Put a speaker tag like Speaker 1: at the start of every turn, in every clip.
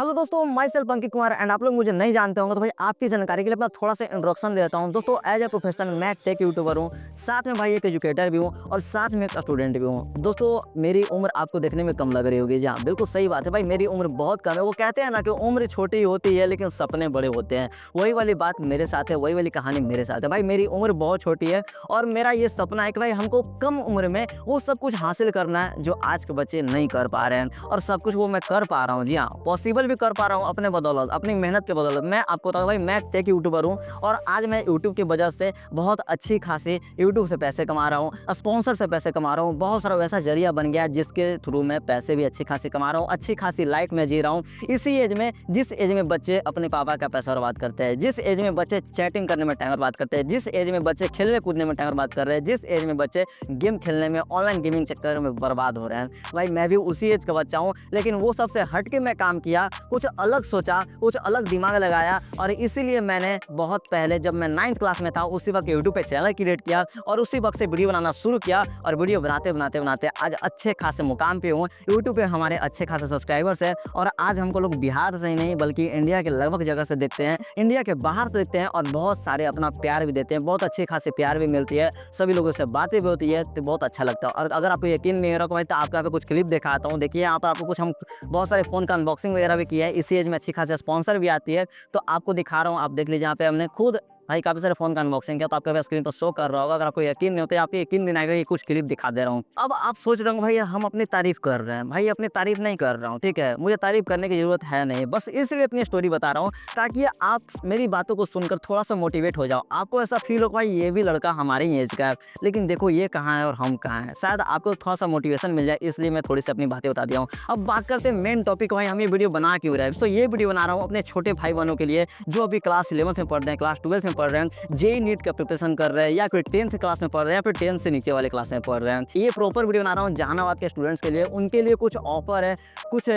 Speaker 1: Hello दोस्तों, my self Ankit Kumar and आप लोग मुझे नहीं जानते होंगे तो भाई आपकी जानकारी के लिए अपना थोड़ा सा इंट्रोडक्शन देता हूँ। दोस्तों, एज ए प्रोफेशन मैं टेक यूट्यूबर हूँ, साथ में भाई एक एजुकेटर भी हूँ और साथ में एक स्टूडेंट भी हूँ। दोस्तों, मेरी उम्र आपको देखने में कम लग रही होगी। जी हाँ, बिल्कुल सही बात है भाई, मेरी उम्र बहुत कम है। वो कहते हैं ना कि उम्र छोटी होती है लेकिन सपने बड़े होते हैं। वही वाली बात मेरे साथ है, वही वाली कहानी मेरे साथ है। भाई मेरी उम्र बहुत छोटी है और मेरा ये सपना है कि भाई हमको कम उम्र में वो सब कुछ हासिल करना है जो आज के बच्चे नहीं कर पा रहे हैं, और सब कुछ वो मैं कर पा रहा हूँ। जी हाँ, पॉसिबल भी कर पा रहा हूँ अपने बदौलत, अपनी मेहनत के बदौलत। मैं आपको बता दूं भाई, मैं टेक यूट्यूबर हूँ और आज मैं यूट्यूब की वजह से बहुत अच्छी खासी यूट्यूब से पैसे कमा रहा हूँ, स्पॉन्सर से पैसे कमा रहा हूँ। बहुत सारा वैसा जरिया बन गया जिसके थ्रू मैं पैसे भी अच्छी खासी कमा रहा हूँ, अच्छी खासी लाइफ में जी रहा हूँ। इसी एज में, जिस एज में बच्चे अपने पापा का पैसा बर्बाद करते हैं, जिस एज में बच्चे चैटिंग करने में टाइम बर्बाद करते हैं, जिस एज में बच्चे खेलने कूदने में टाइम बर्बाद कर रहे हैं, जिस एज में बच्चे गेम खेलने में, ऑनलाइन गेमिंग चक्कर में बर्बाद हो रहे हैं, भाई मैं भी उसी एज का बच्चा हूँ। लेकिन वो सबसे हट के मैं काम किया, कुछ अलग सोचा, कुछ अलग दिमाग लगाया, और इसीलिए मैंने बहुत पहले जब मैं 9th क्लास में था उसी वक्त यूट्यूब पे चैनल क्रिएट किया और उसी वक्त से वीडियो बनाना शुरू किया। और वीडियो बनाते बनाते बनाते आज अच्छे खासे मुकाम पे हूँ। यूट्यूब पे हमारे अच्छे खासे सब्सक्राइबर्स हैं और आज हमको लोग बिहार से ही नहीं बल्कि इंडिया के लगभग जगह से देखते हैं, इंडिया के बाहर से देखते हैं, और बहुत सारे अपना प्यार भी देते हैं। बहुत अच्छे खासे प्यार भी मिलती है, सभी लोगों से बातें भी होती है, तो बहुत अच्छा लगता है। और अगर आपको यकीन नहीं हो रहा भाई तो आपको यहाँ पे कुछ क्लिप दिखाता हूँ। देखिए यहाँ पर आपको कुछ हम बहुत सारे फ़ोन का अनबॉक्सिंग वगैरह भी किया है। इसी एज में अच्छी खासी स्पॉन्सर भी आती है, तो आपको दिखा रहा हूँ। आप देख लीजिए, यहाँ पे हमने खुद भाई काफ़ी सारे फ़ोन का अनबॉक्सिंग किया, तो आपके स्क्रीन पर शो कर रहा होगा। अगर आपको यकीन नहीं होता है, आपको यकीन नहीं आएगा, ये कुछ क्लिप दिखा दे रहा हूँ। अब आप सोच रहे हो भाई हम अपनी तारीफ कर रहे हैं। भाई अपनी तारीफ नहीं कर रहा हूँ, ठीक है, मुझे तारीफ करने की जरूरत है नहीं, बस इसलिए अपनी स्टोरी बता रहा हूँ ताकि आप मेरी बातों को सुनकर थोड़ा सा मोटिवेट हो जाओ। आपको ऐसा फील हो भाई ये भी लड़का हमारे ही एज का है, लेकिन देखो ये कहाँ है और हम कहाँ हैं। शायद आपको थोड़ा सा मोटिवेशन मिल जाए, इसलिए मैं थोड़ी सी अपनी बातें बता दिया हूँ। अब बात करते हैं मेन टॉपिक, भाई हम ये वीडियो बना क्यों रहे हैं। तो ये वीडियो बना रहा हूँ अपने छोटे भाई बहनों के लिए जो अभी क्लास 11th में पढ़ रहे हैं, क्लास 12th में पढ़ रहे हैं, जेई नीट का प्रिपरेशन कर रहे हैं, या फिर 10th क्लास में पढ़ रहे हैं, या फिर 10th से नीचे वाले क्लास में पढ़ रहे हैं। ये प्रॉपर वीडियो बना रहा हूँ जहानाबाद के स्टूडेंट्स के लिए। उनके लिए कुछ ऑफर है, कुछ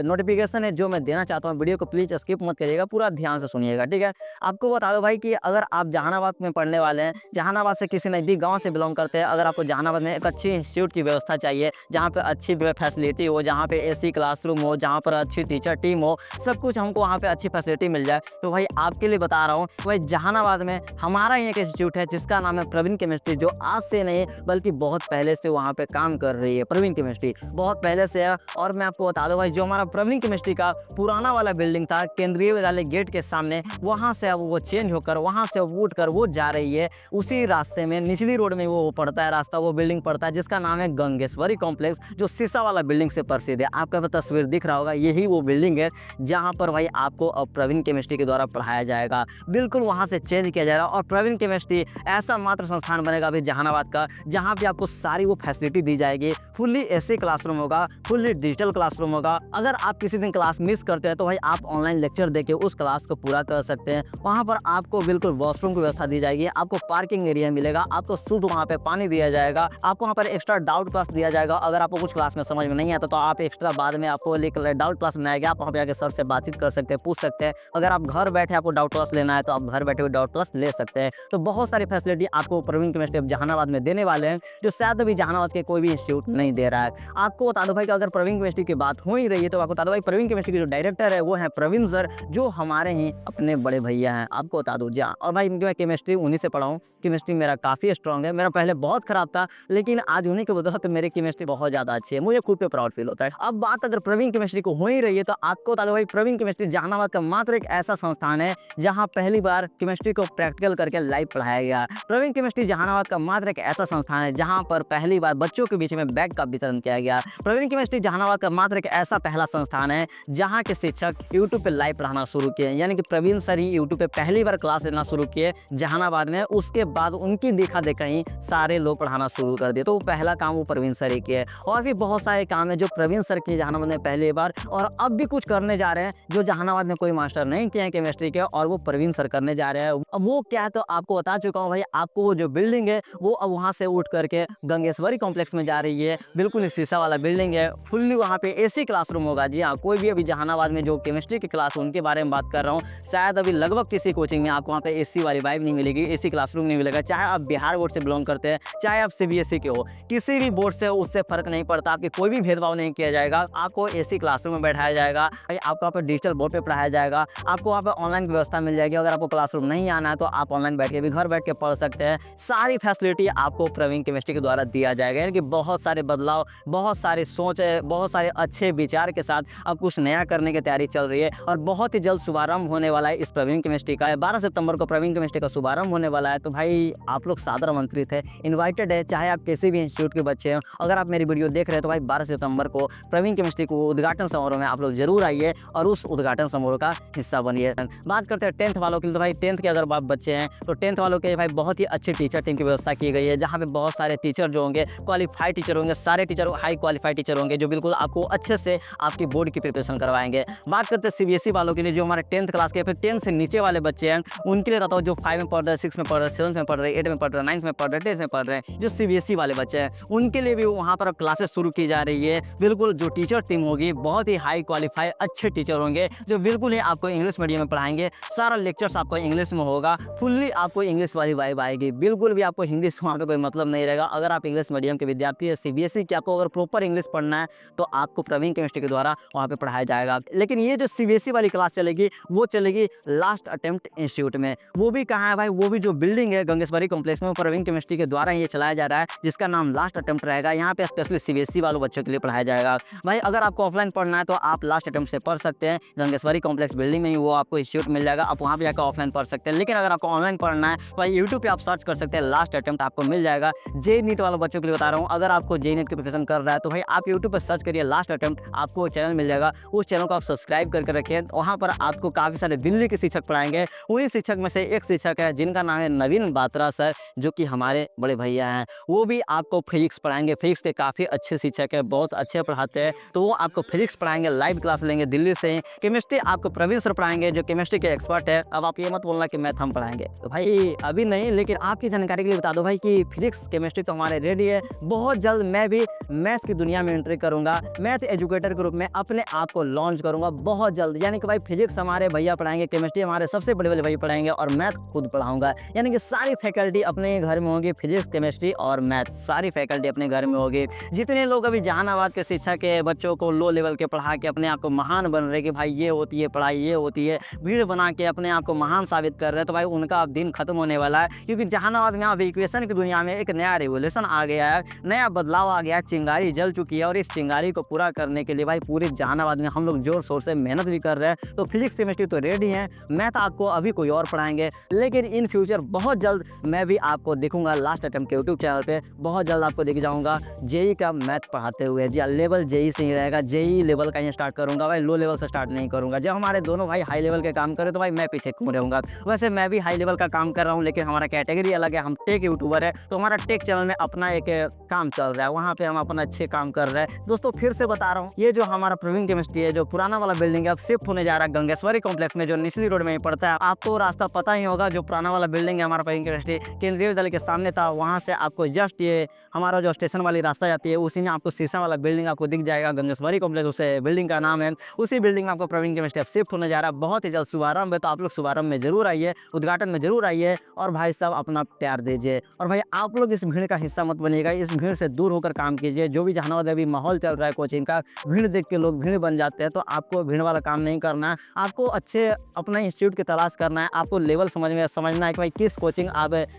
Speaker 1: नोटिफिकेशन है जो मैं देना चाहता हूँ। वीडियो को प्लीज स्किप मत करिएगा, पूरा ध्यान से सुनिएगा, ठीक है। आपको बता दो भाई कि अगर आप जहानाबाद में पढ़ने वाले हैं, जहानाबाद से किसी नज़दीक गाँव से बिलोंग करते हैं, अगर आपको जहानाबाद में एक अच्छी इंस्टीट्यूट की व्यवस्था चाहिए जहाँ पर अच्छी फैसिलिटी हो, जहाँ पे एसी क्लासरूम हो, जहाँ पर अच्छी टीचर टीम हो, सब कुछ हमको वहाँ पे अच्छी फैसिलिटी मिल जाए, तो भाई आपके लिए बता रहा हूँ। भाई जहानाबाद में हमारा ही एक इंस्टीट्यूट है जिसका नाम है प्रवीण केमिस्ट्री, जो आज से नहीं बल्कि बहुत पहले से वहाँ पे काम कर रही है। प्रवीण केमिस्ट्री बहुत पहले से है। और मैं आपको बता दूं भाई, जो हमारा प्रवीण केमिस्ट्री का पुराना वाला बिल्डिंग था केंद्रीय विद्यालय गेट के सामने, वहाँ से अब वो चेंज होकर, वहाँ से उठ कर वो जा रही है उसी रास्ते में, निचली रोड में वो पड़ता है रास्ता, वो बिल्डिंग पड़ता है जिसका नाम है गंगेश्वरी कॉम्प्लेक्स, जो शीशा वाला बिल्डिंग से प्रसिद्ध है। आपका तस्वीर दिख रहा होगा, यही वो बिल्डिंग है जहाँ पर भाई आपको अब प्रवीण केमिस्ट्री के द्वारा पढ़ाया जाएगा। बिल्कुल वहाँ से चेंज किया जाएगा और प्रवीण केमिस्ट्री ऐसा मात्र संस्थान बनेगा अभी जहानाबाद का जहाँ पे आपको सारी वो फैसिलिटी दी जाएगी। फुल्ली एसी क्लासरूम होगा, फुल्ली डिजिटल क्लासरूम होगा। अगर आप किसी दिन क्लास मिस करते हैं तो भाई आप ऑनलाइन लेक्चर देके उस क्लास को पूरा कर सकते हैं। वहाँ पर आपको बिल्कुल वॉशरूम की व्यवस्था दी जाएगी, आपको पार्किंग एरिया मिलेगा, आपको शुद्ध वहाँ पे पानी दिया जाएगा, आपको वहाँ पर एक्स्ट्रा डाउट क्लास दिया जाएगा। अगर आपको कुछ क्लास में समझ में नहीं आता तो आप एक्स्ट्रा बाद में आपको डाउट क्लास बनाया गया, आप वहाँ पे आके सर से बातचीत कर सकते हैं, पूछ सकते हैं। अगर आप घर बैठे आपको डाउट क्लास लेना है तो आप घर बैठे हुए डाउट क्लास ले सकते हैं। तो बहुत सारी फैसिलिटी आपको प्रवीण केमिस्ट्री जहानाबाद में देने वाले हैं, जो शायद अभी जहानाबाद के कोई भी इंस्टीट्यूट नहीं दे रहा है। आपको बता दो भाई कि अगर प्रवीण केमिस्ट्री की बात हो ही रही है तो आपको बता दो भाई, प्रवीण केमिस्ट्री के जो डायरेक्टर है वो है प्रवीण सर, जो हमारे ही अपने बड़े भैया हैं। आपको बता दो जी। और भाई मैं केमिस्ट्री उन्हीं से पढ़ा हूँ, केमिस्ट्री मेरा काफ़ी स्ट्रॉन्ग है। मेरा पहले बहुत खराब था, लेकिन आज उन्हीं के बदौलत मेरी केमिस्ट्री बहुत ज़्यादा अच्छी है, मुझे खुद पे प्राउड फील होता है। अब बात अगर प्रवीण केमिस्ट्री को हो ही रही है तो आपको बता दो भाई, प्रवीण केमिस्ट्री जहानाबाद का मात्र एक ऐसा संस्थान है जहाँ पहली बार केमिस्ट्री को प्रैक्टिकल करके लाइव पढ़ाया गया। प्रवीण केमिस्ट्री जहानाबाद का मात्र एक ऐसा संस्थान है जहां पर पहली बार बच्चों के बीच में बैग का वितरण किया गया। प्रवीण केमिस्ट्री जहानाबाद का मात्र एक ऐसा पहला संस्थान है जहां के शिक्षक यूट्यूब पे लाइव पढ़ाना शुरू किए, यानी कि प्रवीण सर ही यूट्यूब पे पहली बार क्लास लेना शुरू किए जहानाबाद में। उसके बाद उनकी देखा देखा ही सारे लोग पढ़ाना शुरू कर दिए, तो वो पहला काम वो प्रवीण सर ही किए। और भी बहुत सारे काम है जो प्रवीण सर किए जहानाबाद में पहली बार, और अब भी कुछ करने जा रहे हैं जो जहानाबाद में कोई मास्टर नहीं किए हैं केमिस्ट्री के, और वो प्रवीण सर करने जा रहे हैं। अब वो क्या है तो आपको बता चुका हूँ भाई। आपको जो बिल्डिंग है वो अब वहाँ से उठ करके गंगेश्वरी कॉम्प्लेक्स में जा रही है। बिल्कुल शीशा वाला बिल्डिंग है, फुल्ली वहाँ पे एसी क्लासरूम होगा। जी हाँ, कोई भी अभी जहानाबाद में जो केमिस्ट्री की क्लास उनके बारे में बात कर रहा हूँ, शायद अभी लगभग किसी कोचिंग में आपको वहाँ पे एसी वाली वाइब नहीं मिलेगी, एसी क्लासरूम नहीं मिलेगा। चाहे आप बिहार बोर्ड से बिलोंग करते हैं, चाहे आप सीबीएसई के हो, किसी भी बोर्ड से उससे फर्क नहीं पड़ता। आपकी कोई भी भेदभाव नहीं किया जाएगा। आपको एसी क्लासरूम में बैठाया जाएगा, आपको वहाँ पे डिजिटल बोर्ड पे पढ़ाया जाएगा, आपको वहाँ पे ऑनलाइन व्यवस्था मिल जाएगी। अगर आपको क्लासरूम नहीं आना है तो आप ऑनलाइन बैठ के भी घर बैठ के पढ़ सकते हैं। सारी फैसिलिटी आपको प्रवीण केमिस्ट्री के द्वारा दिया जाएगा। यानी कि बहुत सारे बदलाव, बहुत सारी सोच है, बहुत सारे अच्छे विचार के साथ अब कुछ नया करने की तैयारी चल रही है और बहुत ही जल्द शुभारंभ होने वाला है इस प्रवीण केमिस्ट्री का। 12 सितंबर को प्रवीण केमिस्ट्री का शुभारंभ होने वाला है। तो भाई आप लोग सादर आमंत्रित है, इन्वाइटेड है, चाहे आप किसी भी इंस्टीट्यूट के बच्चे हैं। अगर आप मेरी वीडियो देख रहे हैं तो भाई 12 सितंबर को प्रवीण केमिस्ट्री को उद्घाटन समारोह में आप लोग जरूर आइए और उस उद्घाटन समारोह का हिस्सा बनिए। बात करते हैं 10th वालों के लिए। तो भाई 10th के अगर आप बच्चे हैं तो 10th वालों के भाई बहुत ही अच्छे टीचर टीम की व्यवस्था की गई है, जहाँ पे बहुत सारे टीचर जो होंगे क्वालिफाइड टीचर होंगे। सारे टीचर हाई क्वालिफाइड टीचर होंगे जो बिल्कुल आपको अच्छे से आपकी बोर्ड की प्रिपरेशन करवाएंगे। बात करते हैं सीबीएसई वालों के लिए, जो हमारे 10th क्लास के फिर 10 से नीचे वाले बच्चे हैं उनके लिए बताओ, जो 5 में पढ़ रहे हैं, 6 में पढ़ रहे हैं, 7 में पढ़ रहे हैं, 8 में पढ़ रहे हैं, 9 में पढ़ रहे हैं, 10 में पढ़ रहे हैं, जो सीबीएसई वाले बच्चे हैं उनके लिए भी वहाँ पर क्लासेस शुरू की जा रही है। बिल्कुल जो टीचर टीम होगी बहुत ही हाई क्वालिफाइड अच्छे टीचर होंगे जो बिल्कुल ही आपको इंग्लिश मीडियम में पढ़ाएंगे। सारा लेक्चर्स आपको इंग्लिश में होगा, फुल्ली आपको इंग्लिश वाली वाइब आएगी, बिल्कुल भी आपको हिंदी से वहाँ पे कोई मतलब नहीं रहेगा। अगर आप इंग्लिश मीडियम के विद्यार्थी है, सीबीएसई की, आपको अगर प्रॉपर इंग्लिश पढ़ना है तो आपको प्रवीण केमिस्ट्री के द्वारा वहाँ पे पढ़ाया जाएगा। लेकिन ये जो सीबीएसई वाली क्लास चलेगी वो चलेगी लास्ट अटेम्प्ट इंस्टीट्यूट में। वो भी कहाँ है भाई, वो भी जो बिल्डिंग है गंगेश्वरी कॉम्प्लेक्स में, प्रवीण केमिस्ट्री के द्वारा ये चलाया जा रहा है, जिसका नाम लास्ट अटेम्प्ट रहेगा। यहाँ पे स्पेशली सीबीएसई वालों बच्चों के लिए पढ़ाया जाएगा। भाई अगर आपको ऑफलाइन पढ़ना है तो आप लास्ट अटेम्प्ट से पढ़ सकते हैं, गंगेश्वरी कॉम्प्लेक्स बिल्डिंग में ही वो आपको इंस्टीट्यूट मिल जाएगा, आप वहाँ पे जाकर ऑफलाइन पढ़ सकते हैं। लेकिन अगर आपको ऑनलाइन पढ़ना है भाई यूट्यूब पे आप सर्च कर सकते हैं, लास्ट अटेम्प्ट आपको मिल जाएगा। जे नीट वाले बच्चों के लिए बता रहा हूँ, अगर आपको जे नीट की प्रिपरेशन कर रहा है तो भाई आप यूट्यूब पर सर्च करिए लास्ट अटेम्प्ट, आपको चैनल मिल जाएगा। उस चैनल को आप सब्सक्राइब करके रखिए, वहाँ पर आपको काफ़ी सारे दिल्ली के शिक्षक पढ़ाएंगे। वही शिक्षक में से एक शिक्षक है जिनका नाम है नवीन बात्रा सर, जो कि हमारे बड़े भैया हैं। वो भी आपको फिजिक्स पढ़ाएंगे, फिजिक्स के काफ़ी अच्छे शिक्षक है, बहुत अच्छे पढ़ाते हैं। तो वो आपको फिजिक्स पढ़ाएंगे, लाइव क्लास लेंगे दिल्ली से। केमिस्ट्री आपको प्रवीण सर पढ़ाएंगे जो केमिस्ट्री के एक्सपर्ट है। अब आप ये मत बोलना कि मैथ हम पढ़ाएंगे, तो भाई अभी नहीं, लेकिन आपकी जानकारी के लिए बता दो भाई कि फिजिक्स केमिस्ट्री तो हमारे रेडी है। बहुत जल्द मैं भी मैथ की दुनिया में एंट्री करूंगा, मैथ एजुकेटर के रूप में अपने आप को लॉन्च करूंगा बहुत जल्द। यानी कि भाई फिजिक्स हमारे भैया पढ़ाएंगे, केमिस्ट्री हमारे सबसे बड़े बड़े भैया पढ़ाएंगे और मैथ खुद पढ़ाऊंगा। यानी कि सारी फैकल्टी अपने घर में होगी, फिजिक्स केमिस्ट्री और मैथ सारी फैकल्टी अपने घर में होगी। जितने लोग अभी जहानाबाद के शिक्षा के बच्चों को लो लेवल के पढ़ा के अपने आप को महान बन रहे कि भाई ये होती है पढ़ाई, ये होती है, भीड़ बना के अपने आप को महान साबित कर रहे हैं, तो भाई उनका अब दिन खत्म होने वाला है। क्योंकि जहानाबाद में अब इक्वेशन की दुनिया में एक नया रेवोल्यूशन आ गया है, नया बदलाव आ गया है, चिंगारी जल चुकी है और इस चिंगारी को पूरा करने के लिए भाई पूरे जहानाबाद में हम लोग जोर शोर से मेहनत भी कर रहे हैं। तो फिजिक्स केमिस्ट्री तो रेडी है, मैथ आपको अभी कोई और पढ़ाएंगे, लेकिन इन फ्यूचर बहुत जल्द मैं भी आपको देखूंगा लास्ट अटेम्प्ट के यूट्यूब चैनल पे। बहुत जल्द आपको देख जाऊंगा जेई का मैथ पढ़ाते हुए। जी लेवल जेई से ही रहेगा, जेई लेवल का ही स्टार्ट करूंगा भाई, लो लेवल से स्टार्ट नहीं करूंगा। जब हमारे दोनों भाई हाई लेवल के काम करें तो भाई मैं पीछे क्यों रहूंगा। वैसे मैं भी हाई लेवल का काम कर रहा हूँ, लेकिन हमारा कैटेगरी अलग है, हम टेक यूट्यूबर है, तो हमारा टेक चैनल में अपना एक काम चल रहा है, वहाँ पे हम अपना अच्छे काम कर रहे हैं। दोस्तों फिर से बता रहा हूँ, ये जो हमारा प्रवीण केमिस्ट्री है, जो पुराना वाला बिल्डिंग है, अब शिफ्ट होने जा रहा है गंगेश्वरी कॉम्प्लेक्स में, जो निचली रोड में ही पड़ता है। आपको रास्ता पता ही होगा, जो पुराना वाला बिल्डिंग है हमारा प्रवीण केमिस्ट्री केंद्रीय विद्यालय के सामने था, वहाँ से आपको जस्ट ये हमारा जो स्टेशन वाली रास्ता जाती है उसी में आपको शीशा वाला बिल्डिंग आपको दिख जाएगा, गंगेश्वरी कॉम्प्लेक्स उसे बिल्डिंग का नाम है। उसी बिल्डिंग में आपको प्रवीण केमिस्ट्री शिफ्ट होने जा रहा है, बहुत ही जल्द शुभारंभ है। तो आप लोग शुभारंभ में जरूर आइए, उद्घाटन में जरूर आइए और भाई साहब अपना प्यार दीजिए। और भाई आप लोग इस भीड़ का हिस्सा मत बनिएगा, इस भीड़ से दूर होकर काम कीजिए। जो भी जहानाबाद अभी माहौल चल रहा है कोचिंग का, भीड़ देख के लोग भीड़ बन जाते हैं, तो आपको भीड़ वाला काम नहीं करना है। आपको अच्छे अपना इंस्टीट्यूट की तलाश करना है, आपको लेवल समझना है कि भाई किस कोचिंग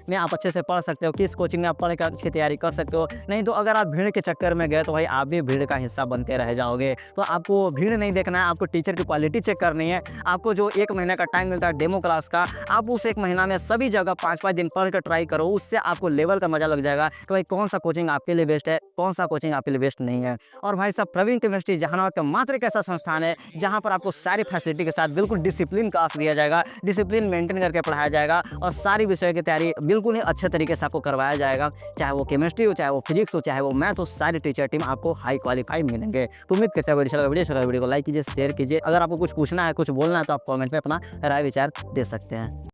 Speaker 1: में आप अच्छे से पढ़ सकते हो, किस कोचिंग में आप पढ़ कर अच्छी तैयारी कर सकते हो। नहीं तो अगर आप भीड़ के चक्कर में गए तो भाई आप भी भीड़ का हिस्सा बनते रह जाओगे। तो आपको भीड़ नहीं देखना है, आपको टीचर की क्वालिटी चेक करनी है। आपको जो 1 महीने का टाइम मिलता है डेमो क्लास का, आप उस 1 महीना में सभी जगह 5-5 दिन पढ़ कर ट्राई करो, उससे आपको लेवल का मजा लग जाएगा कि भाई कौन सा कोचिंग आपके लिए बेस्ट है, कौन सा कोचिंग आपके लिए बेस्ट नहीं है। और भाई साहब प्रवीण केमिस्ट्री जहानाबाद का मात्र एक ऐसा संस्थान है जहाँ पर आपको सारी फैसिलिटी के साथ बिल्कुल डिसिप्लिन क्लास दिया जाएगा, डिसिप्लिन मेंटेन करके पढ़ाया जाएगा और सारी विषयों की तैयारी बिल्कुल ही अच्छे तरीके से आपको करवाया जाएगा। चाहे वो केमिस्ट्री हो, चाहे वो फिजिक्स हो, चाहे वो मैथ हो, सारी टीचर टीम आपको हाई क्वालिफाई मिलेंगे। तो उम्मीद करते हैं वीडियो को लाइक कीजिए, शेयर कीजिए। अगर आपको कुछ पूछना है, कुछ बोलना है तो आप कमेंट में अपना राय विचार दे सकते हैं।